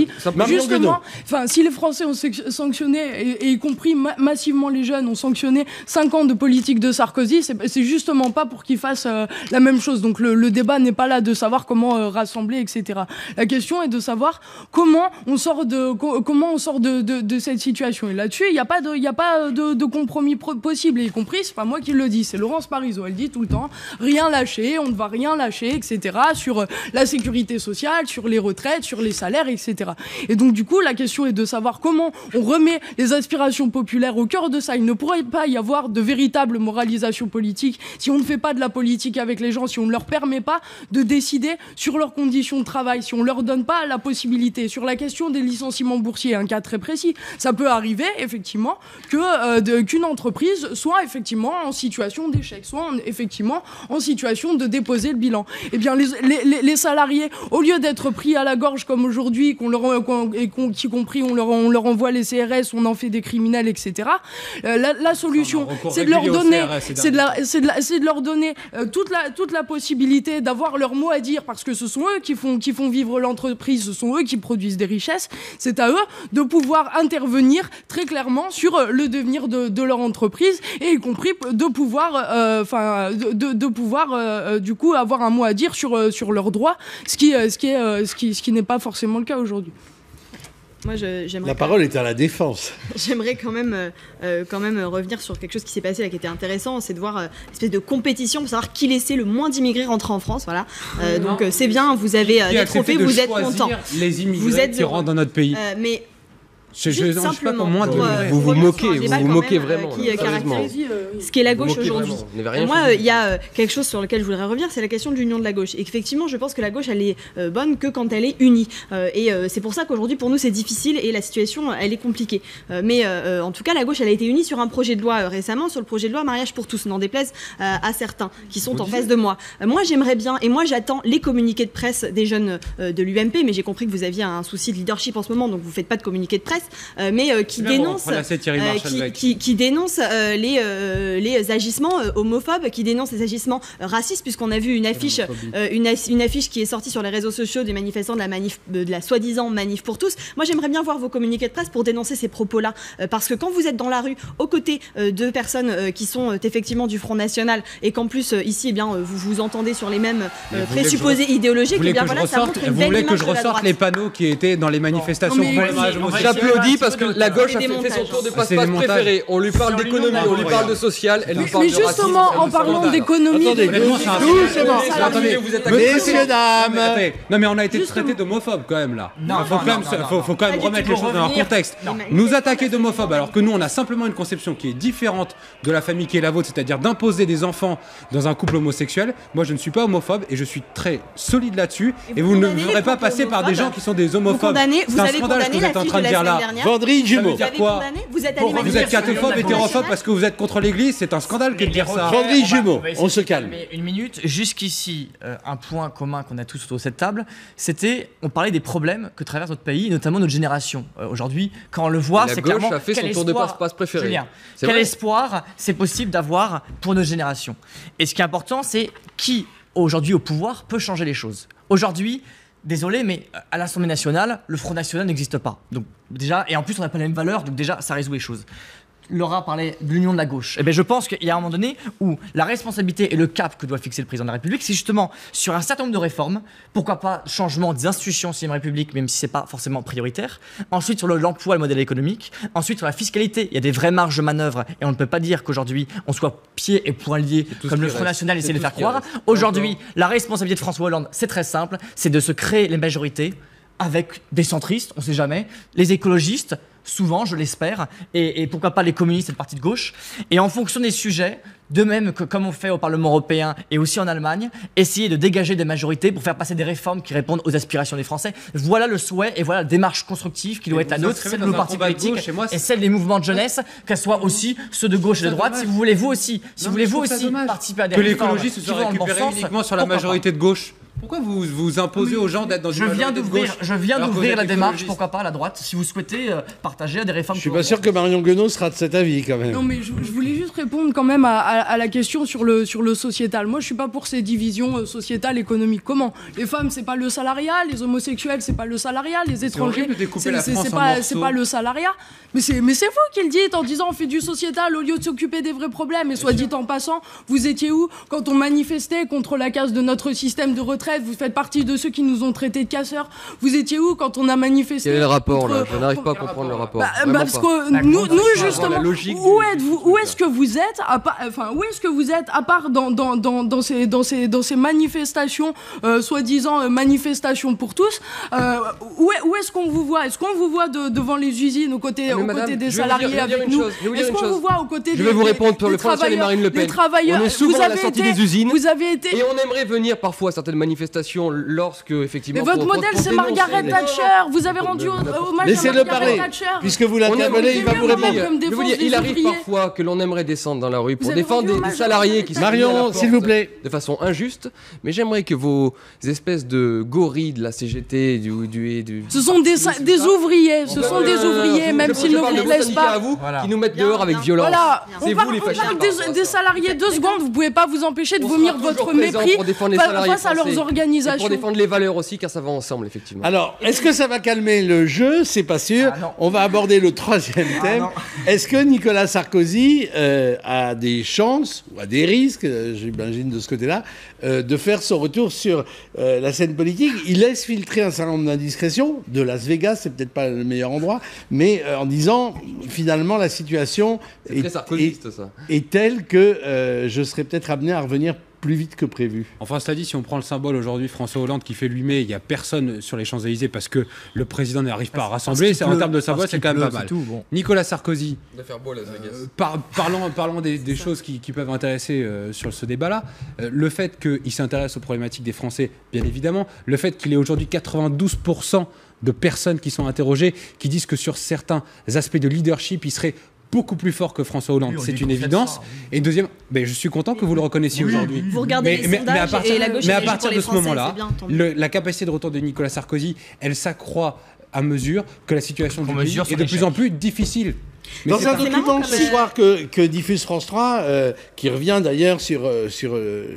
Justement, si les Français ont sanctionné, et y compris massivement les jeunes, ont sanctionné 5 ans de politique de Sarkozy, c'est justement pas pour qu'ils fassent la même chose. Donc le débat n'est pas là de savoir comment rassembler, etc. La question est de savoir comment on sort de cette situation. Et là-dessus, il n'y a pas de compromis possible, et y compris, c'est pas moi qui le dis, c'est Laurence Parisot, elle dit tout le temps rien lâcher, on ne va rien lâcher, etc. sur la sécurité sociale, sur les retraites, sur les salaires, etc. Et donc du coup la question est de savoir comment on remet les aspirations populaires au cœur de ça. Il ne pourrait pas y avoir de véritable moralisation politique si on ne fait pas de la politique avec les gens, si on ne leur permet pas de décider sur leurs conditions de travail, si on ne leur donne pas la possibilité. Sur la question des licenciements boursiers, un cas très précis, ça peut arriver effectivement qu'une entreprise soit effectivement en situation d'échec, soit effectivement en situation de déposer le bilan. Eh bien, les salariés, au lieu d'être pris à la gorge comme aujourd'hui, on leur envoie les CRS, on en fait des criminels, etc. La solution, c'est de leur donner, toute la possibilité d'avoir leur mot à dire, parce que ce sont eux qui font vivre l'entreprise, ce sont eux qui produisent des richesses. C'est à eux de pouvoir intervenir très clairement sur le devenir de leur entreprise, et y compris de pouvoir du coup avoir un mot à dire sur leurs droits, ce qui n'est pas forcément le cas aujourd'hui. Moi, j'aimerais la parole est à la défense. J'aimerais quand même revenir sur quelque chose qui s'est passé là, qui était intéressant, c'est de voir une espèce de compétition pour savoir qui laissait le moins d'immigrés rentrer en France. Voilà. Donc c'est bien, vous avez des trophées, vous êtes contents. Les immigrés qui rentrent dans notre pays. Mais je ne sais pas pour moins de vous vous moquez vraiment. Qui caractérise ce qu'est la gauche aujourd'hui. Moi, il y a quelque chose sur lequel je voudrais revenir, c'est la question de l'union de la gauche. Et effectivement, je pense que la gauche, elle est bonne que quand elle est unie. Et c'est pour ça qu'aujourd'hui, pour nous, c'est difficile et la situation, elle est compliquée. Mais en tout cas, la gauche, elle a été unie sur un projet de loi récemment, sur le projet de loi mariage pour tous, n'en déplaise à certains qui sont en face de moi. Moi, j'aimerais bien, et moi, j'attends les communiqués de presse des jeunes de l'UMP, mais j'ai compris que vous aviez un souci de leadership en ce moment, donc vous ne faites pas de communiqué de presse. Mais qui dénonce les agissements homophobes, qui dénonce les agissements racistes, puisqu'on a vu une affiche qui est sortie sur les réseaux sociaux des manifestants de la soi-disant manif pour tous. Moi, j'aimerais bien voir vos communiqués de presse pour dénoncer ces propos-là, parce que quand vous êtes dans la rue aux côtés de personnes qui sont effectivement du Front National, et qu'en plus ici, eh bien, vous vous entendez sur les mêmes présupposés idéologiques, vous voulez que je ressorte les panneaux qui étaient dans les manifestations. J'applaudis parce que la gauche a fait son tour de passe-passe préféré. On lui parle d'économie, on lui parle de social, elle nous parle de racisme. Mais justement, en parlant d'économie... Messieurs, dames... Non mais on a été traité d'homophobes quand même là. Faut quand même remettre les choses dans leur contexte. Nous attaquer d'homophobes alors que nous on a simplement une conception qui est différente de la famille qui est la vôtre, c'est-à-dire d'imposer des enfants dans un couple homosexuel. Moi je ne suis pas homophobe et je suis très solide là-dessus, et vous ne verrez pas passer par des gens qui sont des homophobes. C'est un scandale ce que vous êtes en train de dire là. Vendry Jumeau. Dire quoi? Vous êtes cathophobe, hétérophobe parce que vous êtes contre l'église, c'est un scandale que de dire ça. Vendry Jumeau, on se calme. Mais une minute, jusqu'ici, un point commun qu'on a tous autour de cette table, c'était, on parlait des problèmes que traverse notre pays, et notamment notre génération. Aujourd'hui, quand on le voit, c'est clairement... La gauche a fait son tour de passe-passe préféré. Julien, quel espoir c'est possible d'avoir pour nos générations? Et ce qui est important, c'est qui, aujourd'hui au pouvoir, peut changer les choses. Aujourd'hui, désolé, mais à l'Assemblée nationale, le Front National n'existe pas. Donc déjà, et en plus on n'a pas les mêmes valeurs, donc déjà ça résout les choses. Laura parlait de l'union de la gauche. Eh bien, je pense qu'il y a un moment donné où la responsabilité et le cap que doit fixer le président de la République, c'est justement sur un certain nombre de réformes, pourquoi pas changement des institutions de la République, même si c'est pas forcément prioritaire. Ensuite, sur l'emploi et le modèle économique. Ensuite, sur la fiscalité, il y a des vraies marges de manœuvre et on ne peut pas dire qu'aujourd'hui on soit pieds et poings liés comme le Front National essaie de faire croire. Aujourd'hui, la responsabilité de François Hollande, c'est très simple, c'est de se créer les majorités avec des centristes, on ne sait jamais, les écologistes, souvent, je l'espère, et pourquoi pas les communistes et le parti de gauche. Et en fonction des sujets, de même que comme on fait au Parlement européen et aussi en Allemagne, essayer de dégager des majorités pour faire passer des réformes qui répondent aux aspirations des Français. Voilà le souhait et voilà la démarche constructive qui doit être la nôtre, celle de nos partis politiques et celle des mouvements de jeunesse, qu'elles soient aussi ceux de gauche et de droite. Si vous voulez vous aussi, participer à des réformes, que l'écologiste se soit récupéré uniquement sur la majorité de gauche. Pourquoi vous imposez aux gens d'être dans une majorité de gauche? Je viens d'ouvrir la démarche, pourquoi pas à la droite, si vous souhaitez partager des réformes. Je suis pas sûr que Marion Guenaud sera de cet avis quand même. Non mais je voulais juste répondre quand même à la question sur le sociétal. Moi je suis pas pour ces divisions sociétales, économiques. Comment? Les femmes c'est pas le salariat, les homosexuels c'est pas le salariat, les étrangers c'est pas le salariat. Mais c'est vous qui le dites en disant on fait du sociétal au lieu de s'occuper des vrais problèmes. Et soit dit en passant, vous étiez où quand on manifestait contre la casse de notre système de retraite? Vous faites partie de ceux qui nous ont traités de casseurs. Vous étiez où quand on a manifesté? Quel est le rapport là? Je n'arrive pas à comprendre le rapport. Parce que nous justement, où êtes-vous? Où est-ce que vous êtes à part dans ces manifestations soi-disant manifestations pour tous? Où est-ce qu'on vous voit? Est-ce qu'on vous voit devant les usines aux côtés des salariés avec nous? Est-ce qu'on vous voit aux côtés des travailleurs? Je vais vous répondre pour le Front National et Marine Le Pen. On est souvent à la sortie des usines. Et on aimerait venir parfois à certaines manifestations lorsque effectivement. Mais votre modèle c'est Margaret Thatcher. Vous avez rendu hommage à Margaret Thatcher. Puisque vous l'interpellez, il va vous répondre. Je veux dire, il arrive parfois que l'on aimerait descendre dans la rue pour défendre des salariés qui sont Marion, s'il vous plaît, de façon injuste. Mais j'aimerais que vos espèces de gorilles de la CGT, ce sont des ouvriers. Ce sont des ouvriers, même s'ils ne vous plaisent pas. Qui nous mettent dehors avec violence. Voilà. On parle des salariés 2 secondes. Vous pouvez pas vous empêcher de vomir votre mépris face à leurs organisations. Pour défendre les valeurs aussi, car ça va ensemble, effectivement. Alors, est-ce que ça va calmer le jeu? C'est pas sûr. On va aborder le 3e thème. Est-ce que Nicolas Sarkozy a des chances, ou a des risques, j'imagine de ce côté-là, de faire son retour sur la scène politique? Il laisse filtrer un certain nombre d'indiscrétions. De Las Vegas, c'est peut-être pas le meilleur endroit, mais en disant, finalement, la situation est telle que je serais peut-être amené à revenir plus vite que prévu. Enfin, cela dit, si on prend le symbole aujourd'hui, François Hollande qui fait 8 mai, il n'y a personne sur les Champs-Élysées parce que le président n'arrive pas à rassembler. En termes de symbole, c'est quand même pas mal. Nicolas Sarkozy, parlons des choses qui peuvent intéresser sur ce débat-là. Le fait qu'il s'intéresse aux problématiques des Français, bien évidemment. Le fait qu'il ait aujourd'hui 92% de personnes qui sont interrogées, qui disent que sur certains aspects de leadership, il serait beaucoup plus fort que François Hollande, c'est une évidence. Et deuxième, je suis content que vous le reconnaissiez aujourd'hui. Vous regardez les sondages et la gauche mais à partir de ce moment-là, la capacité de retour de Nicolas Sarkozy, elle s'accroît à mesure que la situation du pays est de plus en plus difficile. Dans un document ce soir que diffuse France 3, qui revient d'ailleurs sur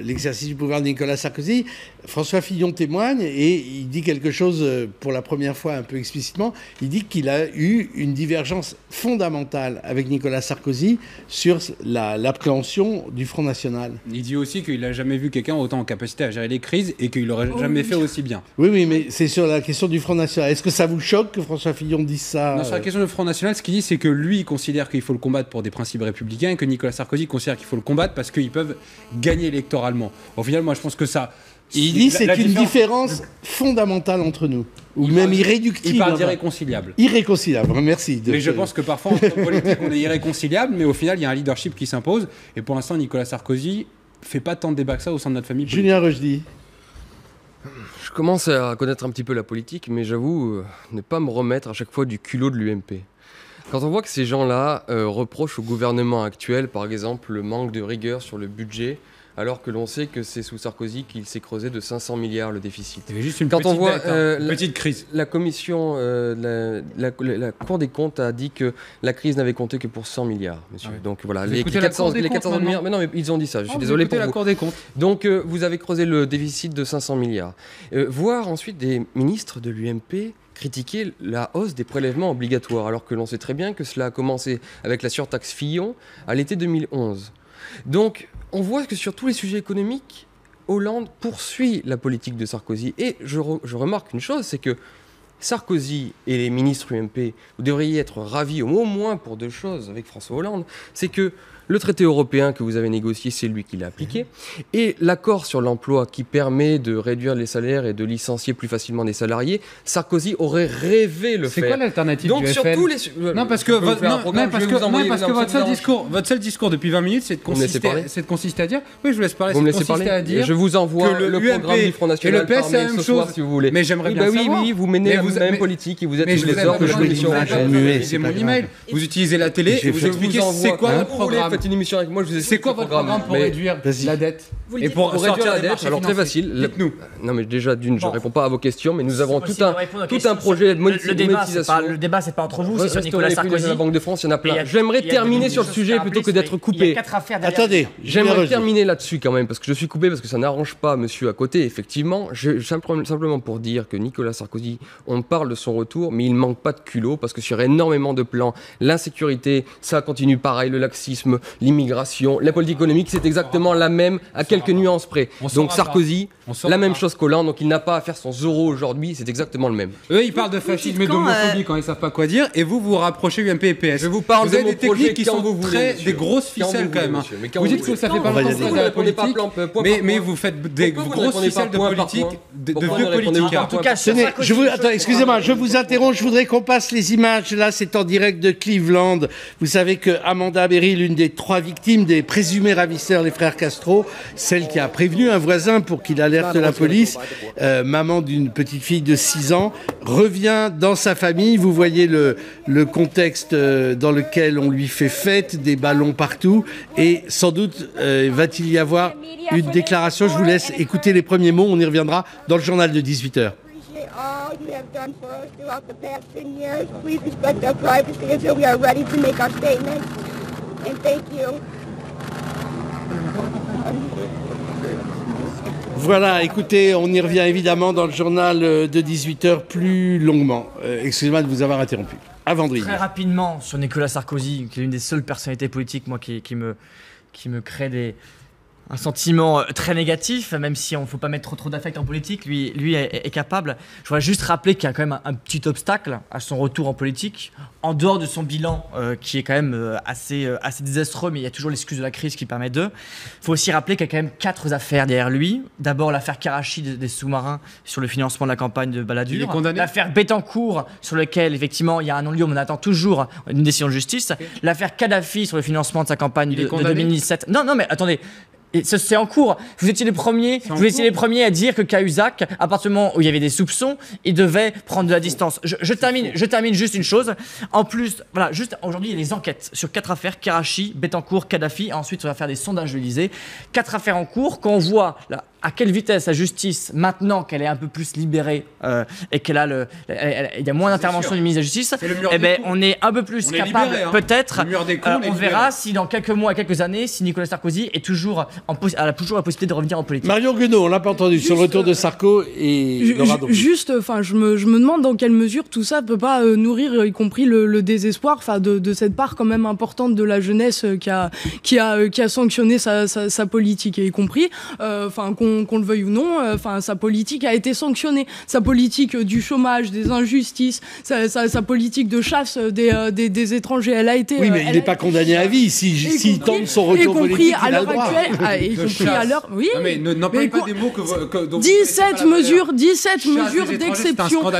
l'exercice du pouvoir de Nicolas Sarkozy, François Fillon témoigne et il dit quelque chose pour la première fois un peu explicitement. Il dit qu'il a eu une divergence fondamentale avec Nicolas Sarkozy sur l'appréhension du Front National. Il dit aussi qu'il n'a jamais vu quelqu'un autant en capacité à gérer les crises et qu'il n'aurait jamais fait aussi bien. Oui, mais c'est sur la question du Front National. Est-ce que ça vous choque que François Fillon dise ça? Non, sur la question du Front National, ce qu'il dit, c'est que lui, il considère qu'il faut le combattre pour des principes républicains et que Nicolas Sarkozy considère qu'il faut le combattre parce qu'ils peuvent gagner électoralement. Au final, moi, je pense que ça... Il dit c'est une différence fondamentale entre nous, ou même irréductible. Il parle d'irréconciliable. Irréconciliable, merci. Mais je pense que parfois, en tant politique, on est irréconciliable, mais au final, il y a un leadership qui s'impose. Et pour l'instant, Nicolas Sarkozy fait pas tant de débats que ça au sein de notre famille politique. Julien Rochdy. Je commence à connaître un petit peu la politique, mais j'avoue ne pas me remettre à chaque fois du culot de l'UMP. Quand on voit que ces gens-là reprochent au gouvernement actuel, par exemple, le manque de rigueur sur le budget, alors que l'on sait que c'est sous Sarkozy qu'il s'est creusé de 500 milliards le déficit. Il y avait juste une Quand petite on voit dette, petite crise. La commission, la Cour des comptes a dit que la crise n'avait compté que pour 100 milliards, monsieur. Ah oui. Donc voilà, Vous les écoutez la 400 Cour des comptes milliards. Mais non, mais ils ont dit ça. Je suis Vous désolé écoutez pour la vous. Cour des comptes. Donc vous avez creusé le déficit de 500 milliards. Voir ensuite des ministres de l'UMP critiquer la hausse des prélèvements obligatoires, alors que l'on sait très bien que cela a commencé avec la surtaxe Fillon à l'été 2011. Donc, on voit que sur tous les sujets économiques, Hollande poursuit la politique de Sarkozy. Et je remarque une chose, c'est que Sarkozy et les ministres UMP, vous devriez être ravis au moins pour deux choses avec François Hollande, c'est que le traité européen que vous avez négocié, c'est lui qui l'a appliqué. Et l'accord sur l'emploi qui permet de réduire les salaires et de licencier plus facilement des salariés, Sarkozy aurait rêvé le faire. C'est quoi l'alternative Donc, du sur FN tous les... Non, parce que votre seul discours depuis 20 minutes, c'est de consister à dire... Oui, je vous laisse parler. Vous me laissez parler. Je vous envoie le programme du Front National par mail ce soir, si vous voulez. Mais j'aimerais bien savoir. Oui, vous menez la même politique et vous êtes tous les heures que je J'ai mon email. Vous utilisez la télé et vous expliquez c'est quoi votre programme. Faites une émission avec moi, je vous explique. C'est quoi votre programme pour réduire la dette et pour réduire la dette? Alors très facile. Dites-nous. Non mais déjà d'une, je réponds pas à vos questions, mais nous avons tout un projet de monétisation. Le débat, c'est pas entre vous, c'est sur Nicolas Sarkozy. La Banque de France, il y en a plein. J'aimerais terminer sur le sujet plutôt que d'être coupé. Attendez, j'aimerais terminer là-dessus quand même, parce que je suis coupé, parce que ça n'arrange pas monsieur à côté. Effectivement, simplement pour dire que Nicolas Sarkozy, on parle de son retour, mais il manque pas de culot, parce que sur énormément de plans, l'insécurité, ça continue pareil, le laxisme, l'immigration, la politique économique, c'est exactement la même, à quelques nuances près. Donc Sarkozy, la même chose qu'Hollande, donc il n'a pas à faire son euro aujourd'hui, c'est exactement le même. Eux, ils parlent de fascisme et d'homophobie quand ils savent pas quoi dire, et vous vous rapprochez UMP et PS. Je vous parle vous avez de des techniques qui sont des grosses ficelles quand même. Vous dites que ça fait pas longtemps que la politique, mais vous faites des grosses ficelles de politique, de vieux politiques. En tout cas, excusez-moi, je vous interromps, je voudrais qu'on passe les images. Là, c'est en direct de Cleveland. Vous savez que Amanda Berry, l'une des 3 victimes des présumés ravisseurs, les frères Castro, celle qui a prévenu un voisin pour qu'il alerte la police, maman d'une petite fille de 6 ans, revient dans sa famille. Vous voyez le contexte dans lequel on lui fait fête, des ballons partout, et sans doute va-t-il y avoir une déclaration. Je vous laisse écouter les premiers mots, on y reviendra dans le journal de 18h. All you have done for us throughout the past 10 years. Please respect our privacy until we are ready to make our statement. And thank you. Voilà, écoutez, on y revient évidemment dans le journal de 18h plus longuement. Excusez-moi de vous avoir interrompu. À vendredi. Très rapidement, sur Nicolas Sarkozy, qui est l'une des seules personnalités politiques, moi, qui me crée un sentiment très négatif, même si on ne faut pas mettre trop d'affect en politique, lui est capable. Je voudrais juste rappeler qu'il y a quand même un petit obstacle à son retour en politique, en dehors de son bilan qui est quand même assez désastreux, mais il y a toujours l'excuse de la crise qui permet d'eux. Il faut aussi rappeler qu'il y a quand même 4 affaires derrière lui. D'abord l'affaire Karachi des sous-marins sur le financement de la campagne de Balladur. L'affaire Bettencourt sur laquelle effectivement il y a un non-lieu, mais on attend toujours une décision de justice. L'affaire Kadhafi sur le financement de sa campagne de 2017. Non mais attendez. Et c'est en cours. Vous étiez les premiers à dire que Cahuzac, à partir du moment où il y avait des soupçons, il devait prendre de la distance. Je termine juste une chose. En plus, voilà, juste aujourd'hui, il y a des enquêtes sur 4 affaires, Karachi, Bettencourt, Kadhafi, et ensuite on va faire des sondages de l'Élysée. 4 affaires en cours. Quand on voit là, à quelle vitesse la justice, maintenant qu'elle est un peu plus libérée et qu'elle a il y a moins d'intervention du ministre de la Justice, on est un peu plus capable, peut-être, on verra si dans quelques mois, quelques années, si Nicolas Sarkozy est toujours a toujours la possibilité de revenir en politique. Marion Guenaud, on l'a pas entendu, sur le retour de Sarko et Laura Dombou. Juste, je me demande dans quelle mesure tout ça peut pas nourrir, y compris le désespoir, de cette part quand même importante de la jeunesse qui a sanctionné sa politique, et y compris, qu'on le veuille ou non, sa politique a été sanctionnée. Sa politique du chômage, des injustices, sa politique de chasse des étrangers, elle a été... Oui, mais il n'est pas condamné à vie. S'il tente son retour politique, il a le droit. Y compris à l'heure... Oui, non, mais n'employez pas des mots dont 17 mesures d'exception.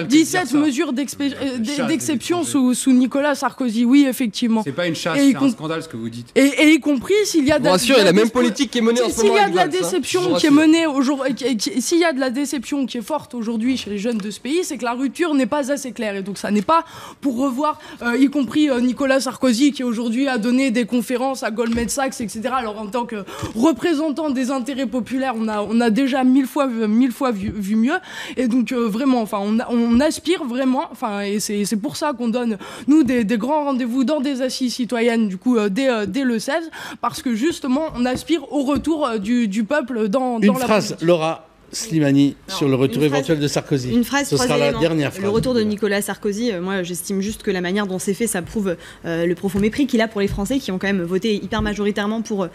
17 mesures d'exception sous Nicolas Sarkozy, oui, effectivement. C'est pas une chasse, c'est un scandale ce que vous dites. Et y compris s'il y a de la... Bien sûr, il y a la même politique qui est menée en ce moment. S'il y a de la déception qui est menée est aujourd'hui, s'il y a de la déception qui est forte aujourd'hui chez les jeunes de ce pays, c'est que la rupture n'est pas assez claire. Et donc ça n'est pas pour revoir, y compris Nicolas Sarkozy, qui aujourd'hui a donné des conférences à Goldman Sachs, etc. Alors en tant que représentant des intérêts populaires, on a déjà mille fois vu mieux. Et donc vraiment, enfin, on aspire vraiment, enfin, et c'est pour ça qu'on donne nous des grands rendez-vous dans des assises citoyennes, du coup, dès le 16, parce que justement, on aspire au retour du peuple dans la phrase, politique. Laura Slimani, sur le retour éventuel de Sarkozy. Une phrase, ce sera la dernière phrase. Le retour de Nicolas Sarkozy, moi j'estime juste que la manière dont c'est fait, ça prouve le profond mépris qu'il a pour les Français qui ont quand même voté hyper majoritairement pour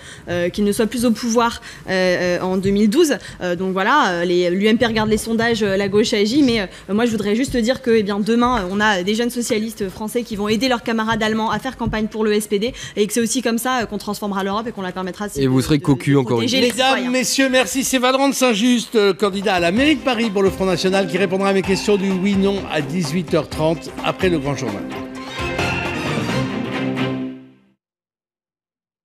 qu'il ne soit plus au pouvoir en 2012. Donc voilà, l'UMP regarde les sondages, la gauche agit, mais moi je voudrais juste dire que demain on a des jeunes socialistes français qui vont aider leurs camarades allemands à faire campagne pour le SPD et que c'est aussi comme ça qu'on transformera l'Europe et qu'on la permettra. Et vous serez cocu encore une fois. Mesdames, messieurs, merci. C'est Valorant de Saint-Just, candidat à la mairie de Paris pour le Front National, qui répondra à mes questions du oui-non à 18h30 après le grand journal.